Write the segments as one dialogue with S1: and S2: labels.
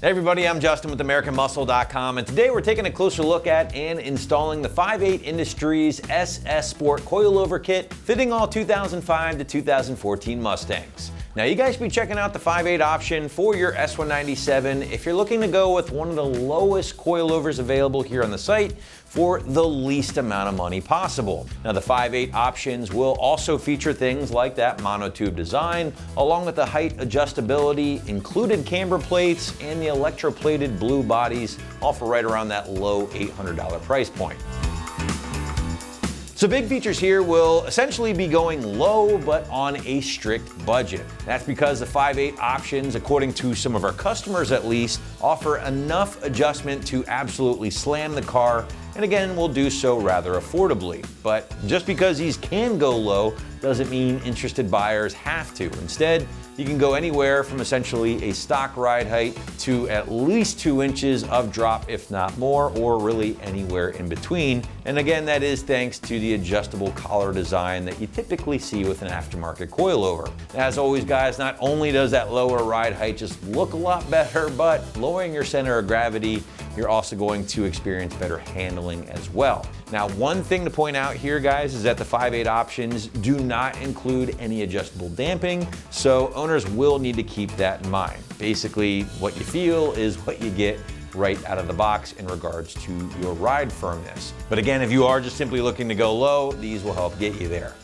S1: Hey everybody, I'm Justin with AmericanMuscle.com, and today we're taking a closer look at and installing the 5.8 Industries SS Sport Coilover Kit, fitting all 2005 to 2014 Mustangs. Now you guys should be checking out the 5.8 option for your S197 if you're looking to go with one of the lowest coilovers available here on the site for the least amount of money possible. Now the 5.8 options will also feature things like that monotube design, along with the height adjustability, included camber plates, and the electroplated blue bodies, all for right around that low $800 price point. So big features here will essentially be going low, but on a strict budget. That's because the 5.8 options, according to some of our customers at least, offer enough adjustment to absolutely slam the car, and again, will do so rather affordably. But just because these can go low doesn't mean interested buyers have to. Instead, you can go anywhere from essentially a stock ride height to at least 2 inches of drop, if not more, or really anywhere in between. And again, that is thanks to the adjustable collar design that you typically see with an aftermarket coilover. As always, guys, not only does that lower ride height just look a lot better, but lowering your center of gravity, you're also going to experience better handling as well. Now, one thing to point out here, guys, is that the 5.8 options do not include any adjustable damping, so owners will need to keep that in mind. Basically, what you feel is what you get right out of the box in regards to your ride firmness. But again, if you are just simply looking to go low, these will help get you there.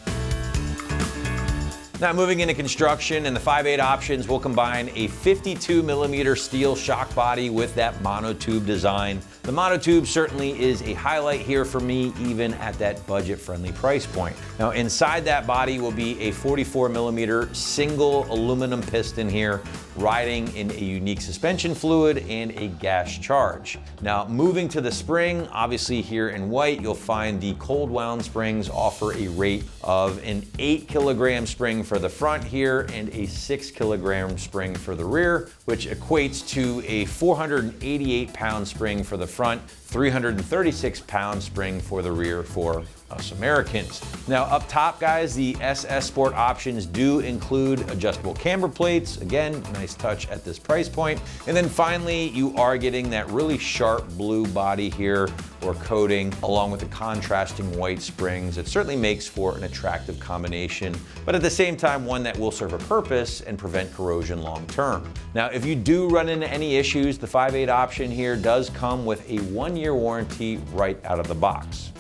S1: Now moving into construction, and the 5.8 options will combine a 52mm steel shock body with that monotube design. The monotube certainly is a highlight here for me, even at that budget-friendly price point. Now inside that body will be a 44mm single aluminum piston here, riding in a unique suspension fluid and a gas charge. Now moving to the spring, obviously here in white, you'll find the cold wound springs offer a rate of an 8kg spring for the front here and a 6kg spring for the rear, which equates to a 488-pound spring for the front, 336-pound spring for the rear for us Americans. Now up top, guys, the SS Sport options do include adjustable camber plates. Again, nice touch at this price point. And then finally, you are getting that really sharp blue body here or coating, along with the contrasting white springs. It certainly makes for an attractive combination, but at the same time, one that will serve a purpose and prevent corrosion long term. Now, if you do run into any issues, the 5.8 option here does come with a 1-year warranty right out of the box.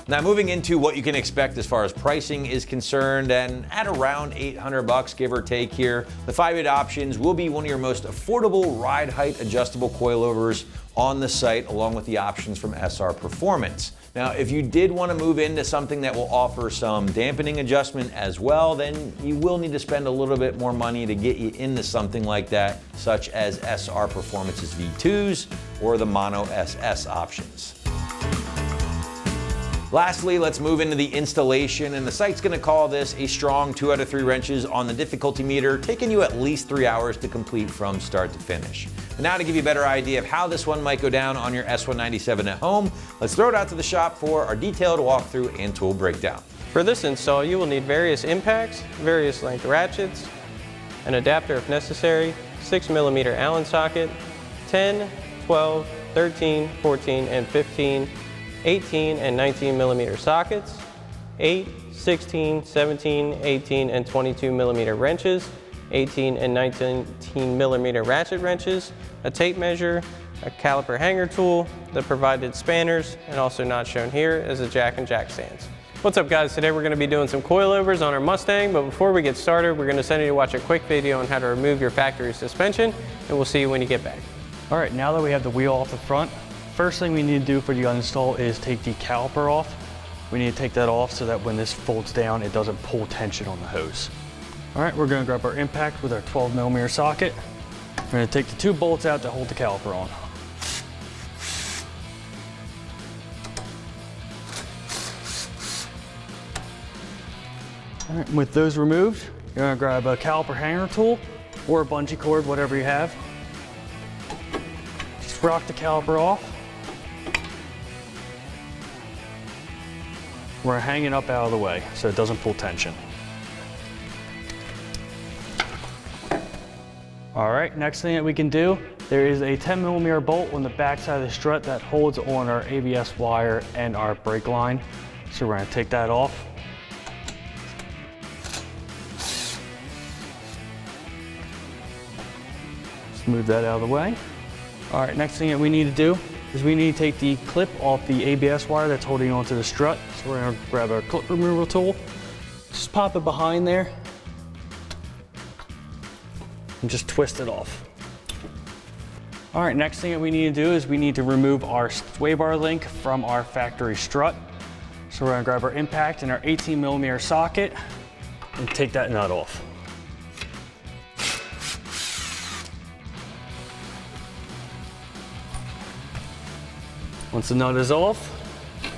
S1: Now moving into what you can expect as far as pricing is concerned, and at around $800 give or take here, the 5.8 options will be one of your most affordable ride height adjustable coilovers on the site, along with the options from SR Performance. Now, if you did want to move into something that will offer some dampening adjustment as well, then you will need to spend a little bit more money to get you into something like that, such as SR Performance's V2s or the Mono SS options. Lastly, let's move into the installation, and the site's gonna call this a strong 2 out of 3 wrenches on the difficulty meter, taking you at least 3 hours to complete from start to finish. But now to give you a better idea of how this one might go down on your S197 at home, let's throw it out to the shop for our detailed walkthrough and tool breakdown.
S2: For this install, you will need various impacts, various length ratchets, an adapter if necessary, 6mm Allen socket, 10, 12, 13, 14, and 15 18 and 19mm sockets, 8, 16, 17, 18, and 22mm wrenches, 18 and 19mm ratchet wrenches, a tape measure, a caliper hanger tool, the provided spanners, and also not shown here is a jack and jack stands. What's up, guys? Today we're going to be doing some coilovers on our Mustang, but before we get started, we're going to send you to watch a quick video on how to remove your factory suspension, and we'll see you when you get back.
S3: All right, now that we have the wheel off the front, first thing we need to do for the uninstall is take the caliper off. We need to take that off so that when this folds down, it doesn't pull tension on the hose. All right, we're gonna grab our impact with our 12mm socket. We're gonna take the 2 bolts out to hold the caliper on. All right, with those removed, you're gonna grab a caliper hanger tool or a bungee cord, whatever you have. Just rock the caliper off. We're hanging up out of the way so it doesn't pull tension. All right, next thing that we can do, there is a 10mm bolt on the back side of the strut that holds on our ABS wire and our brake line. So we're gonna take that off. Just move that out of the way. All right, next thing that we need to do is we need to take the clip off the ABS wire that's holding onto the strut. So we're gonna grab our clip removal tool, just pop it behind there, and just twist it off. All right, next thing that we need to do is we need to remove our sway bar link from our factory strut. So we're gonna grab our impact and our 18mm socket and take that nut off. Once the nut is off,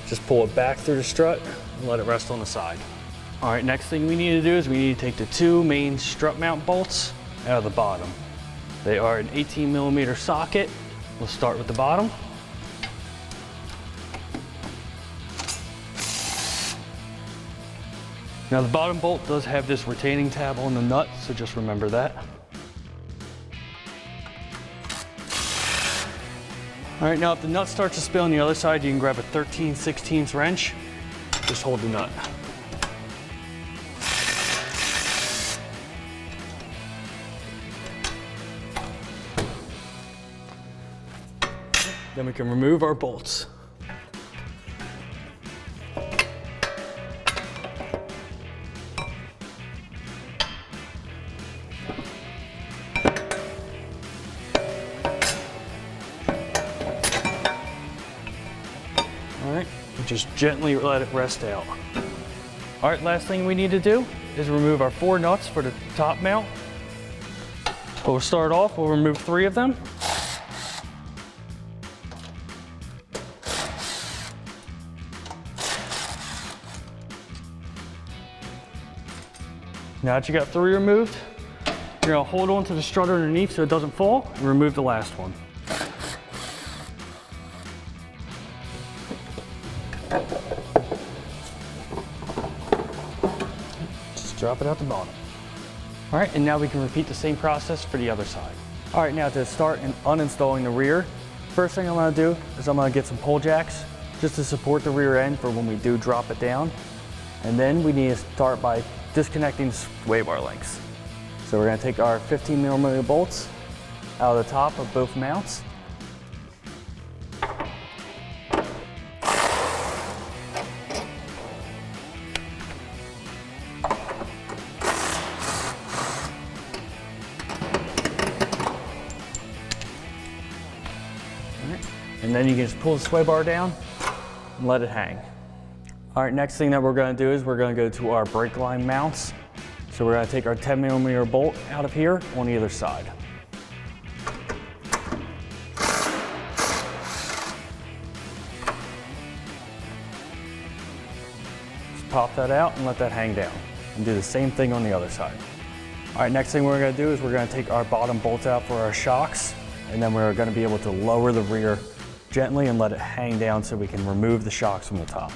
S3: just pull it back through the strut and let it rest on the side. All right, next thing we need to do is we need to take the two main strut mount bolts out of the bottom. They are an 18mm socket. We'll start with the bottom. Now the bottom bolt does have this retaining tab on the nut, so just remember that. All right, now if the nut starts to spill on the other side, you can grab a 13/16 wrench, just hold the nut. Then we can remove our bolts. All right, just gently let it rest out. All right, last thing we need to do is remove our 4 nuts for the top mount. We'll start off, we'll remove 3 of them. Now that you got 3 removed, you're gonna hold on to the strut underneath so it doesn't fall and remove the last one. Just drop it out the bottom. All right, and now we can repeat the same process for the other side. All right, now to start uninstalling the rear, first thing I'm gonna do is I'm gonna get some pull jacks just to support the rear end for when we do drop it down. And then we need to start by disconnecting sway bar links. So we're gonna take our 15mm bolts out of the top of both mounts. And then you can just pull the sway bar down and let it hang. All right, next thing that we're gonna do is we're gonna go to our brake line mounts. So we're gonna take our 10mm bolt out of here on either side. Just pop that out and let that hang down. And do the same thing on the other side. All right, next thing we're gonna do is we're gonna take our bottom bolts out for our shocks, and then we're gonna be able to lower the rear gently and let it hang down so we can remove the shocks from the top.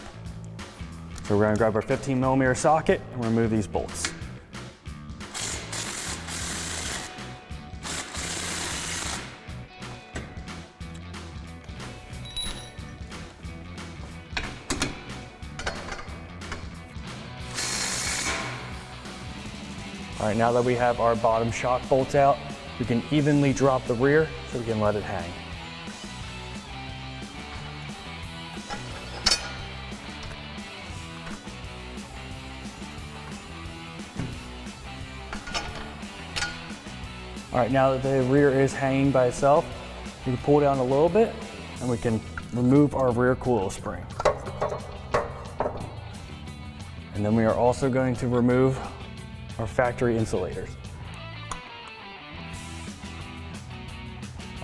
S3: So we're gonna grab our 15mm socket and remove these bolts. All right, now that we have our bottom shock bolts out, we can evenly drop the rear so we can let it hang. All right, now that the rear is hanging by itself, we can pull down a little bit and we can remove our rear coil spring. And then we are also going to remove our factory insulators.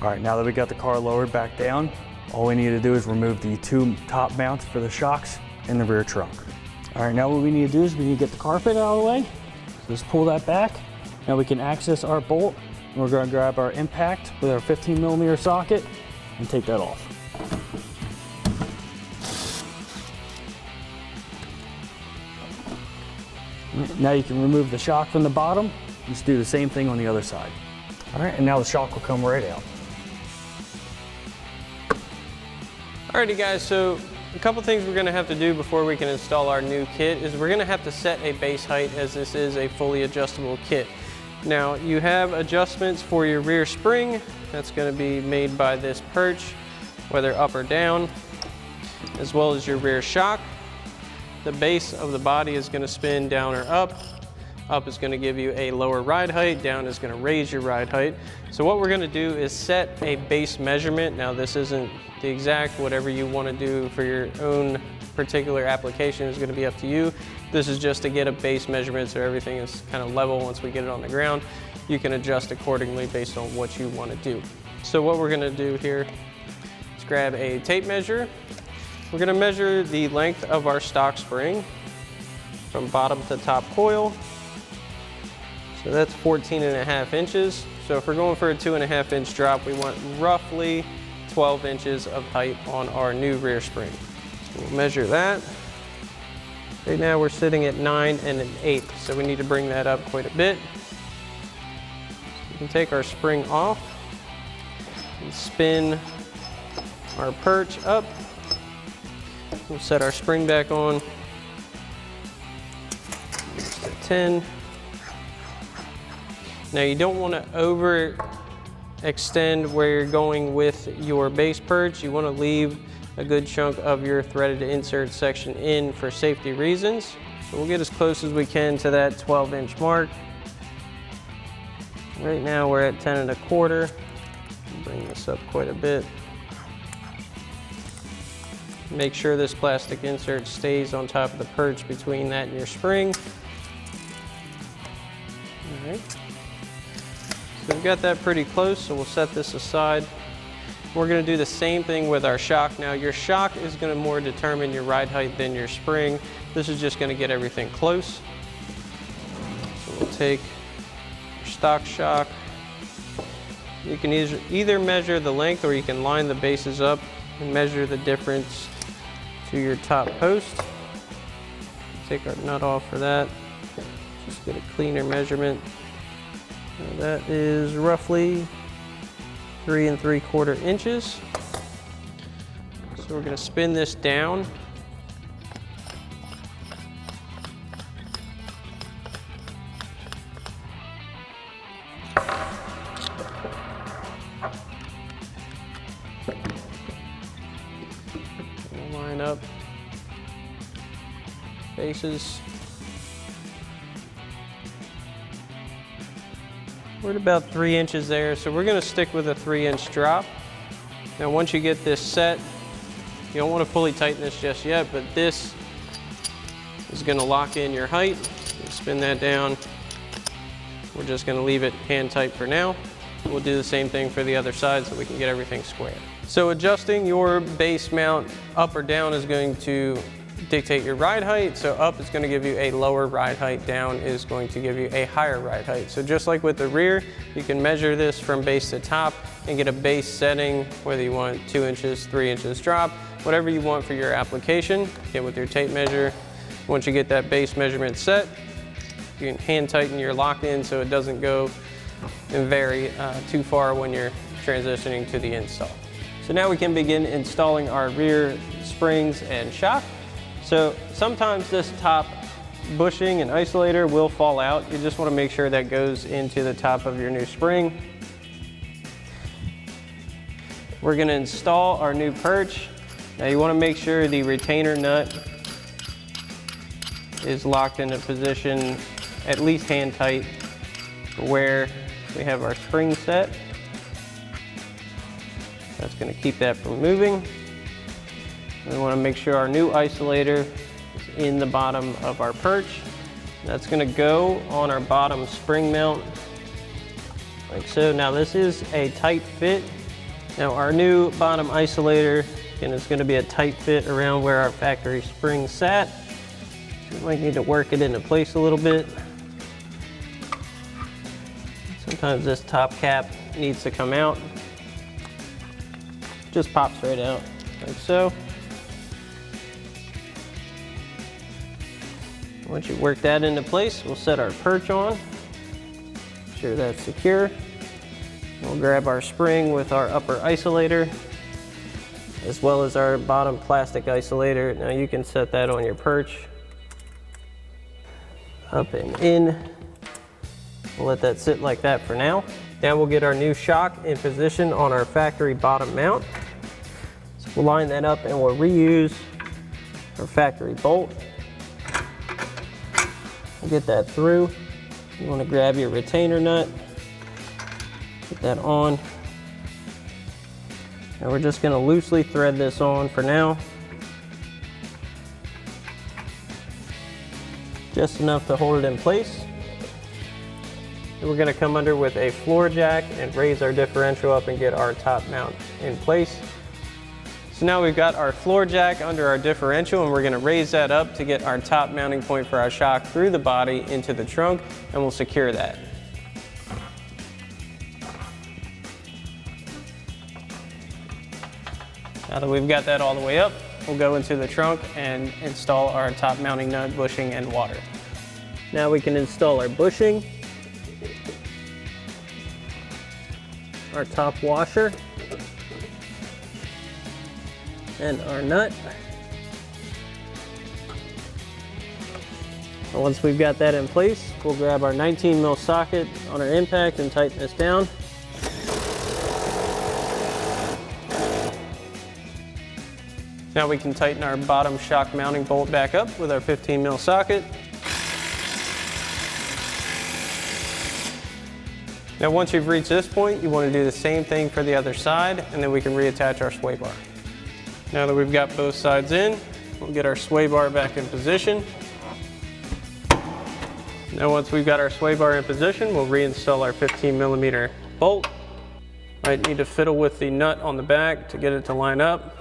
S3: All right, now that we got the car lowered back down, all we need to do is remove the 2 top mounts for the shocks in the rear trunk. All right, now what we need to do is we need to get the carpet out of the way. So just pull that back. Now we can access our bolt. And we're gonna grab our impact with our 15mm socket and take that off. Now you can remove the shock from the bottom. Just do the same thing on the other side. All right, and now the shock will come right out.
S2: Alrighty guys, so a couple things we're going to have to do before we can install our new kit is we're going to have to set a base height, as this is a fully adjustable kit. Now you have adjustments for your rear spring. That's going to be made by this perch, whether up or down, as well as your rear shock. The base of the body is going to spin down or up. Up is going to give you a lower ride height, down is going to raise your ride height. So what we're going to do is set a base measurement. Now this isn't the exact, whatever you want to do for your own particular application is going to be up to you. This is just to get a base measurement so everything is kind of level once we get it on the ground. You can adjust accordingly based on what you want to do. So what we're going to do here is grab a tape measure. We're going to measure the length of our stock spring from bottom to top coil. So that's 14.5 inches. So if we're going for a 2.5 inch drop, we want roughly 12 inches of height on our new rear spring. So we'll measure that. Right now we're sitting at 9 1/8, so we need to bring that up quite a bit. We can take our spring off and spin our perch up. We'll set our spring back on. Just at 10. Now you don't want to overextend where you're going with your base perch. You want to leave a good chunk of your threaded insert section in for safety reasons. So we'll get as close as we can to that 12-inch mark. Right now we're at 10 1/4. Bring this up quite a bit. Make sure this plastic insert stays on top of the perch between that and your spring. All right. So we've got that pretty close, so we'll set this aside. We're going to do the same thing with our shock. Now your shock is going to more determine your ride height than your spring. This is just going to get everything close. So we'll take your stock shock. You can either measure the length or you can line the bases up and measure the difference to your top post. Take our nut off for that. Just get a cleaner measurement. Now that is roughly 3 3/4 inches. So we're going to spin this down. We'll line up bases. We're at about 3 inches there, so we're going to stick with a 3-inch drop. Now once you get this set, you don't want to fully tighten this just yet, but this is going to lock in your height. You spin that down. We're just going to leave it hand tight for now. We'll do the same thing for the other side so we can get everything square. So adjusting your base mount up or down is going to dictate your ride height. So up is going to give you a lower ride height, down is going to give you a higher ride height. So just like with the rear, you can measure this from base to top and get a base setting, whether you want 2 inches, 3 inches drop, whatever you want for your application. Get with your tape measure. Once you get that base measurement set, you can hand tighten your lock in so it doesn't go and vary too far when you're transitioning to the install. So now we can begin installing our rear springs and shock. So sometimes this top bushing and isolator will fall out. You just want to make sure that goes into the top of your new spring. We're going to install our new perch. Now you want to make sure the retainer nut is locked into position at least hand tight where we have our spring set. That's going to keep that from moving. We want to make sure our new isolator is in the bottom of our perch. That's going to go on our bottom spring mount, like so. Now this is a tight fit. Now our new bottom isolator, again, is going to be a tight fit around where our factory spring sat. So you might need to work it into place a little bit. Sometimes this top cap needs to come out. Just pops right out, like so. Once you work that into place, we'll set our perch on. Make sure that's secure. We'll grab our spring with our upper isolator, as well as our bottom plastic isolator. Now you can set that on your perch. Up and in. We'll let that sit like that for now. Now we'll get our new shock in position on our factory bottom mount. So we'll line that up and we'll reuse our factory bolt. We'll get that through. You want to grab your retainer nut, put that on. And we're just going to loosely thread this on for now. Just enough to hold it in place. And we're going to come under with a floor jack and raise our differential up and get our top mount in place. So now we've got our floor jack under our differential, and we're going to raise that up to get our top mounting point for our shock through the body into the trunk, and we'll secure that. Now that we've got that all the way up, we'll go into the trunk and install our top mounting nut, bushing, and water. Now we can install our bushing, our top washer, and our nut. And once we've got that in place, we'll grab our 19 mil socket on our impact and tighten this down. Now we can tighten our bottom shock mounting bolt back up with our 15 mil socket. Now once you've reached this point, you want to do the same thing for the other side, and then we can reattach our sway bar. Now that we've got both sides in, we'll get our sway bar back in position. Now once we've got our sway bar in position, we'll reinstall our 15 millimeter bolt. Might need to fiddle with the nut on the back to get it to line up.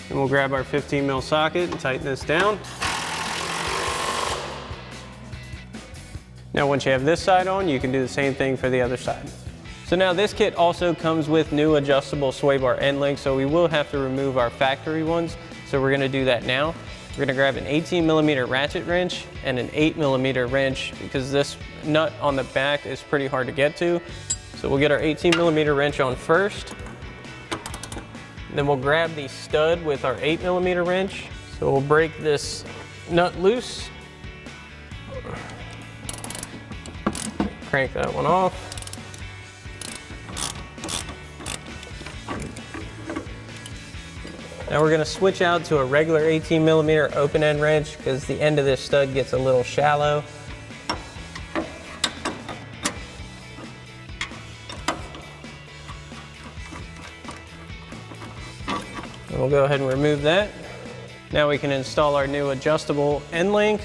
S2: And we'll grab our 15 mil socket and tighten this down. Now once you have this side on, you can do the same thing for the other side. So now this kit also comes with new adjustable sway bar end links, so we will have to remove our factory ones. So we're gonna do that now. We're gonna grab an 18 millimeter ratchet wrench and an 8 millimeter wrench because this nut on the back is pretty hard to get to. So we'll get our 18 millimeter wrench on first. Then we'll grab the stud with our 8 millimeter wrench. So we'll break this nut loose. Crank that one off. Now we're going to switch out to a regular 18 millimeter open end wrench because the end of this stud gets a little shallow. And we'll go ahead and remove that. Now we can install our new adjustable end link.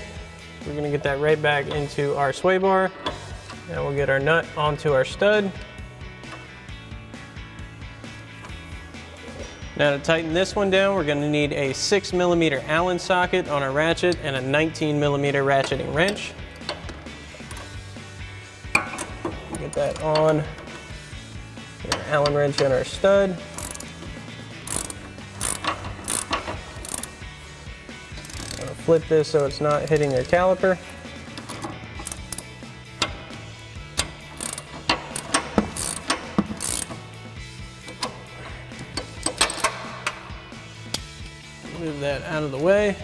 S2: We're going to get that right back into our sway bar. Now we'll get our nut onto our stud. Now to tighten this one down, we're going to need a 6 millimeter Allen socket on our ratchet and a 19 millimeter ratcheting wrench. Get that on. Get our Allen wrench and our stud. Flip this so it's not hitting your caliper. Move that out of the way.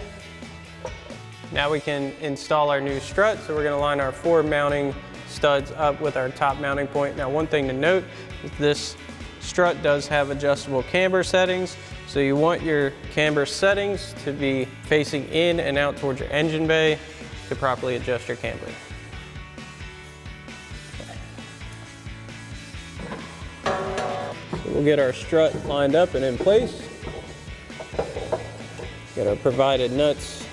S2: Now we can install our new strut. So we're going to line our 4 mounting studs up with our top mounting point. Now one thing to note is this strut does have adjustable camber settings. So you want your camber settings to be facing in and out towards your engine bay to properly adjust your camber. So we'll get our strut lined up and in place. Get our provided nuts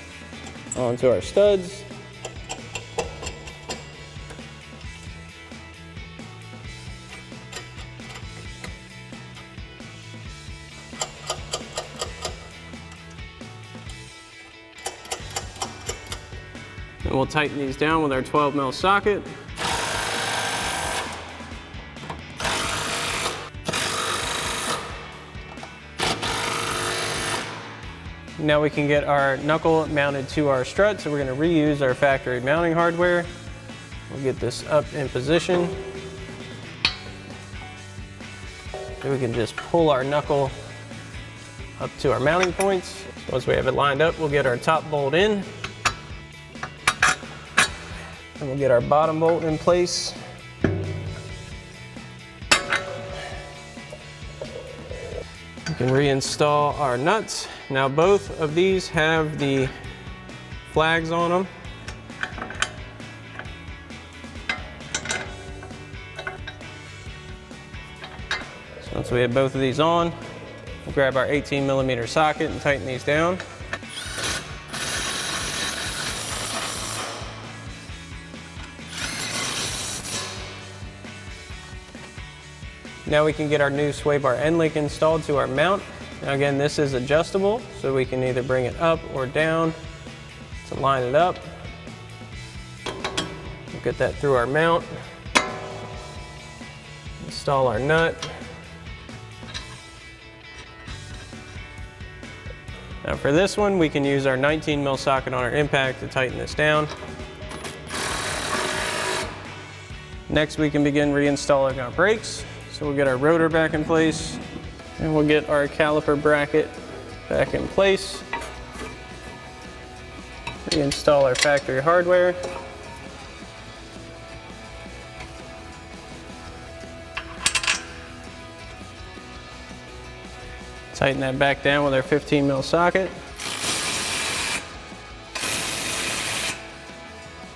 S2: onto our studs. And we'll tighten these down with our 12 mil socket. Now we can get our knuckle mounted to our strut, so we're going to reuse our factory mounting hardware. We'll get this up in position. So we can just pull our knuckle up to our mounting points. Once we have it lined up, we'll get our top bolt in. And we'll get our bottom bolt in place. We can reinstall our nuts. Now both of these have the flags on them. So once we have both of these on, we'll grab our 18mm socket and tighten these down. Now we can get our new sway bar end link installed to our mount. Now again, this is adjustable, so we can either bring it up or down to line it up. We'll get that through our mount. Install our nut. Now for this one, we can use our 19mm socket on our impact to tighten this down. Next, we can begin reinstalling our brakes. So we'll get our rotor back in place, and we'll get our caliper bracket back in place. Reinstall our factory hardware. Tighten that back down with our 15mm socket.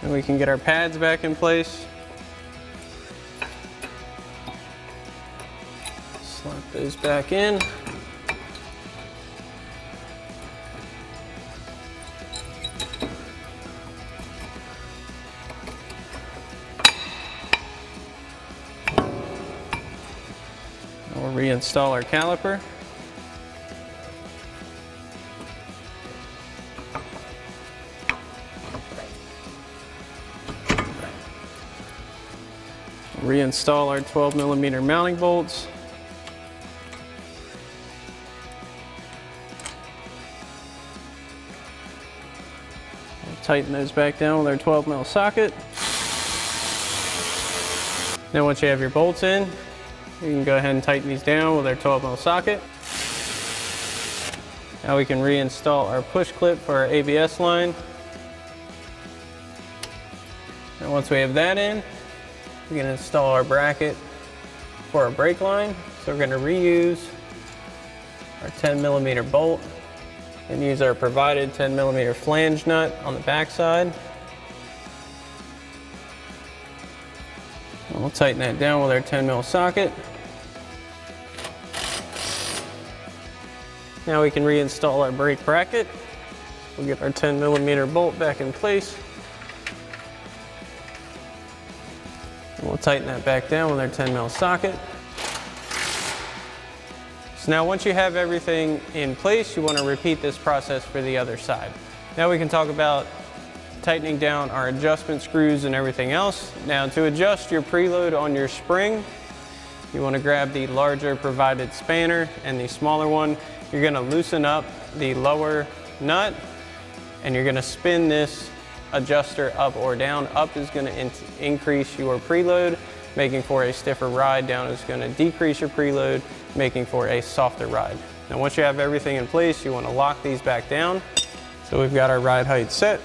S2: And we can get our pads back in place. Slap those back in. We'll reinstall our caliper. Reinstall our 12mm mounting bolts. Tighten those back down with our 12mm socket. Now once you have your bolts in, you can go ahead and tighten these down with our 12mm socket. Now we can reinstall our push clip for our ABS line. And once we have that in, we can install our bracket for our brake line. So we're going to reuse our 10mm bolt and use our provided 10mm flange nut on the back side. And we'll tighten that down with our 10mm socket. Now we can reinstall our brake bracket. We'll get our 10mm bolt back in place. And we'll tighten that back down with our 10mm socket. So now once you have everything in place, you want to repeat this process for the other side. Now we can talk about tightening down our adjustment screws and everything else. Now to adjust your preload on your spring, you want to grab the larger provided spanner and the smaller one. You're going to loosen up the lower nut and you're going to spin this adjuster up or down. Up is going to increase your preload, making for a stiffer ride. Down is going to decrease your preload, making for a softer ride. Now once you have everything in place, you want to lock these back down. So we've got our ride height set.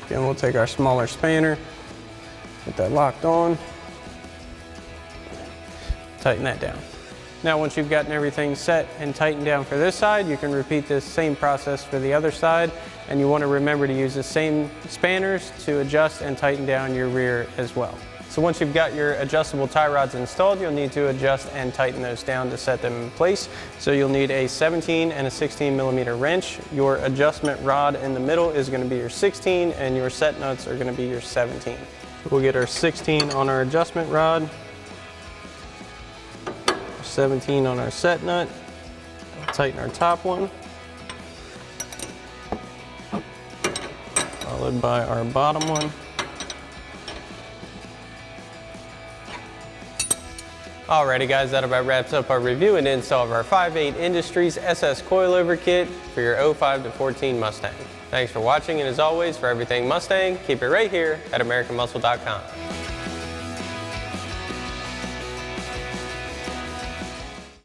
S2: Again, we'll take our smaller spanner, get that locked on, tighten that down. Now once you've gotten everything set and tightened down for this side, you can repeat this same process for the other side, and you want to remember to use the same spanners to adjust and tighten down your rear as well. So once you've got your adjustable tie rods installed, you'll need to adjust and tighten those down to set them in place. So you'll need a 17 and a 16mm wrench. Your adjustment rod in the middle is going to be your 16 and your set nuts are going to be your 17. So we'll get our 16 on our adjustment rod, 17 on our set nut, tighten our top one, followed by our bottom one. Alrighty guys, that about wraps up our review and install of our 5.8 Industries SS coilover kit for your 05 to 14 Mustang. Thanks for watching, and as always, for everything Mustang, keep it right here at AmericanMuscle.com.